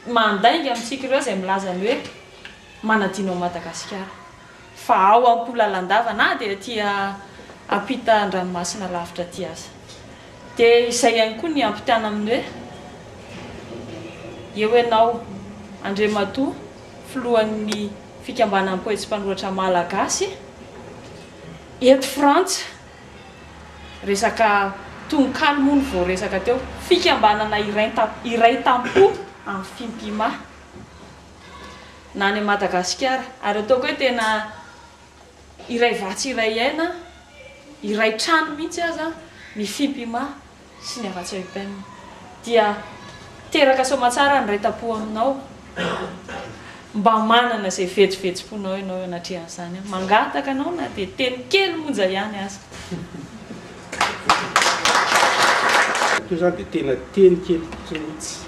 mandainga amintsika ireo izay milazany hoe manadino Madagasikara fa ao Ampolalandava na dia tia apita an-dranomasina lavitra ty aza dia izay ihany koa ny ampitiana amin'ny hoe eo ianao Andriamatoa filohan'ny fikambanan'ny poetsy mpanoratra malagasy eto Frantsa resaka tononkalo moa no vao resaka teo fikambanana iray tampo amin'ny fimpima na ny Madagasikara ary ataoko hoe tena iray vatsy iray aina iray trano mihitsy aza ny fimpima sy ny avatsa UPM dia teraka somatsara ny raitapo aminao mba manana izay vetsivetsomponao ianao anatrehan'izany mangataka anao na dia teny kely monja ihany aza io zany dia tena teny kely mihitsy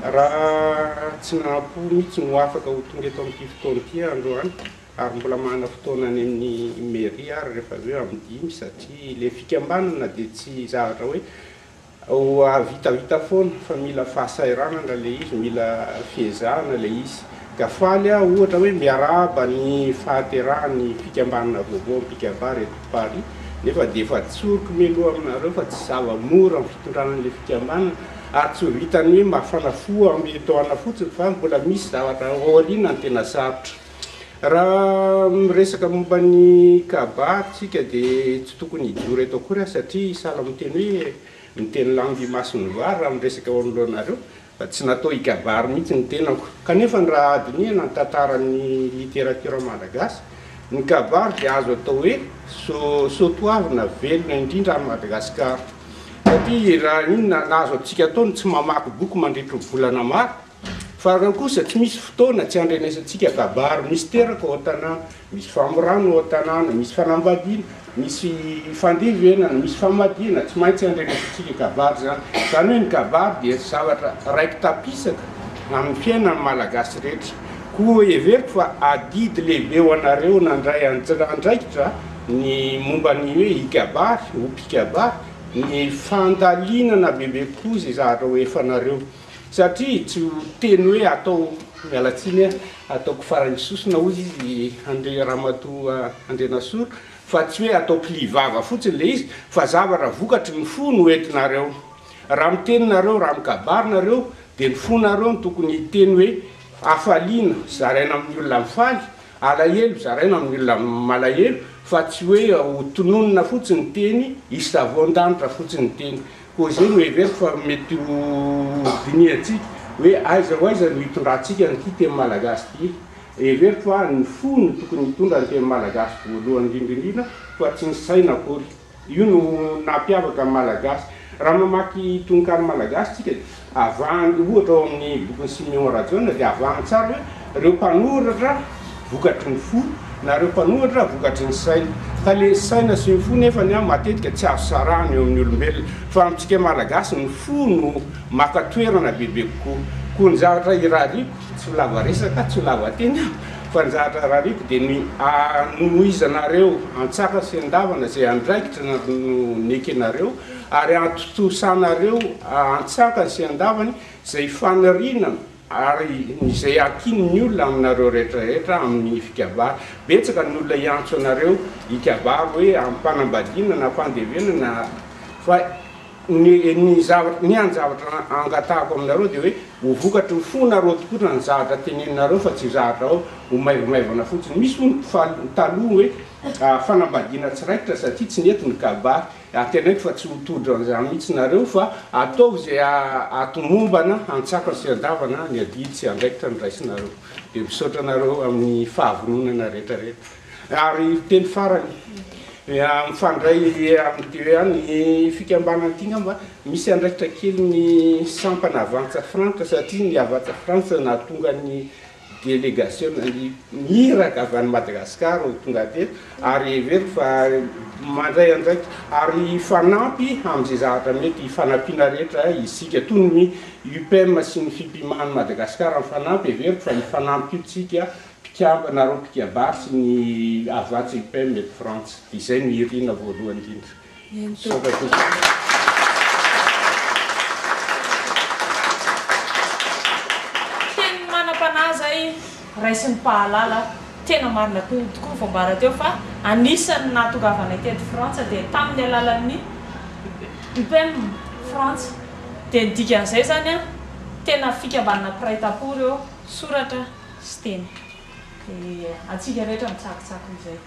raha tsy nahapo mihitsy no afaka ho tonga eto amin'ity fotoana ity androany ary mbola manana fotoana any amin'ny mairie ary rehefa avy eo amin'ny dimy satria le fikambanana dia tsy zavatra hoe vitavita foana fa mila fahasairanana le izy mila fiezahana le izy ka faly ohatra hoe miaraba ny fahaterahan'ny fikambanana vaovao mpikabary eto Paris nefa dia efa tsoroky mialoha aminareo fa tsy zava-mora amin'ny fitondranan'le fikambanana ary tsy ho vitany hoe mafana fo amin'ny toana fotsiny fa mbola misy zavatra aoriana ny tena sarotra raha miresaka momba ny kabary tsika dia tsy tokony hijoro eto akory satria sala miteny hoe miteny langy masony vary raha miresaka ao anoloanareo fa tsy natao hikabary mihitsy ny tenako kanefa ny raha adiniana ny tantaran'ny literatura malagasy ny kabary dia azo atao hoe soatoavina velona indrindra any Madagasikara satria raha inona nazo atsika ataony tsy mamaky boky mandritry volana maro fa raha kosa tsy misy fotoana tsy andrenesantsika kabary misy teraka ao an-tanàna misy famorano ao an-tanàna misy fanambadiana misy fandevenana misy famadina tsy maintsy andrenesantsika kabary zany zany hoe ny kabary dia zavatra raiky tapisaka amin'ny fiainan'ny malagasy rehetra koa everiko fa adidy lehibe ho anareo nandray andraikitra ny momba ny hoe hikabary ho mpikabary ny fandalinana bebe koa zay zavatra ho efanareo satria tsy teny hoe atao mialatsiny ataoko farany sosona ozy izy Ramatoa Andrianasoro fa tsy hoe atao mpilivava fotsiny le izy fa zavatra vokatry ny fo no entinareo raha miteninareo raha mikabarynareo dia ny fonareo ny tokony hiteny hoe afaliana zaraina amin'ny olona mifaly alahelo zaraina amin'ny olona malahelo fa tsy hoe ho tononona fotsiny teny isy zavon-danitra fotsiny teny koa zay no everiko fa mety ho diniatsika hoe aiza ho aiza no hitondrantsika nyty teny malagasy ty everiko fa ny fo no tokony hitondra ny teny malagasy voalohany indrindrindrindra fa tsy ny saina akory io no nampiavaka malagasy raha mamaky tononkalo malagasy tsika avany ohatra ao amin'ny bokin'ny Simeon Rajoelina dia avany tsara hoe reo mpanoratra vokatry ny fo na reo mpanoratra vokatry ny saina fa le saina sy ny fo nefa ny matetika tsy azo sarahany eo amin'ny olombelona fa amintsika malagasy ny fo no makatoerana bebe koa ny zavatra irariko tsy lava resaka tsy lava teny fa ny zavatra rariko dia ny noizanareo antsaka sy andavana zay andraikitra no nekenareo ary antotosanareo antsaka sy andavany zay fanarinana ary izay akin'ny olona aminareo rehetrarehetra amin'ny fikabary betsaka ny olona iantso anareo hikabary hoe ampanambadiana na fandevenana fa ny anjavatra angatahako aminareo dia hoe ho vokatry ny fonareo tokoa ny zavatra teneninareo fa tsy zavatra ao ho maivomaivana fotsiny misy taloha hoe fanambadiana tsiraikitra satria tsy nety ny kabary atenaiko fa tsy hotodra an'izany mihitsy nareo fa ataovy zay atomombana antsaka sy andavana ny adidy tsy andraikitra ny raisinareo dia misaotra nareo amin'ny fahavononana rehetrarehetra ary teny farany mifandray amin'ity any fikambanana ity ngamba misy andraikitra kely ny sampana avanca Frantsa satria ny avanca Frantsa nahatonga ny délégation niraka avy any Madagasikara ho tonga teto ary everiko fa mandray andraikitra ary fanampy amin'izay zavatra mety fanampiana rehetra isika toy ny UPM sy ny fimpimany Madagasikara mifanampy everiko fa ifanampy io tsika nareo mpikabary sy ny avantsy UPM eto Frantsa izay no irina voalohany indrindra. raisin'ny pahalala tena marina tokoa voambara teo fa anisan'ny natongavana tety Frantsa dia tamin'ny alalan'ny UPM Frantsa dia dikan'izay zany a tena fikambanana piraitapo ireo soratra sy teny dia atsika rehetra mitsakitsako izay